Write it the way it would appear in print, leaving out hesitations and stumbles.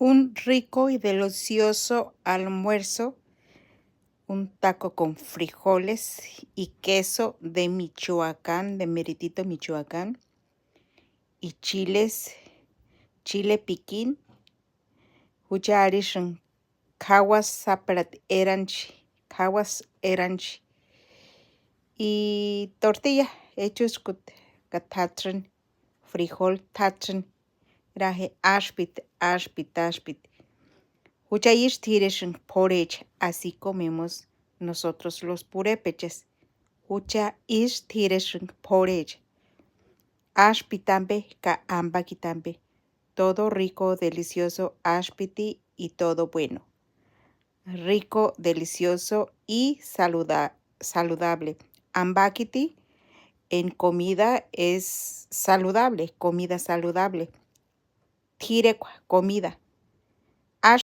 Un rico y delicioso almuerzo, un taco con frijoles y queso de Michoacán, de Meritito, Michoacán, y chiles, chile piquín, hucharishan, kawas saprat eranchi, y tortilla, hechos con tatran, frijol tatran, raje ashpit. Huchayish tireshan porridge, así comemos nosotros los purépechas. Hucha ish tireshan porridge. Ashpitambe ka ambakitambe. Todo rico, delicioso, ashpiti y todo bueno. Rico, delicioso y saludable. Ambakiti en comida es saludable, comida saludable. Tire comida.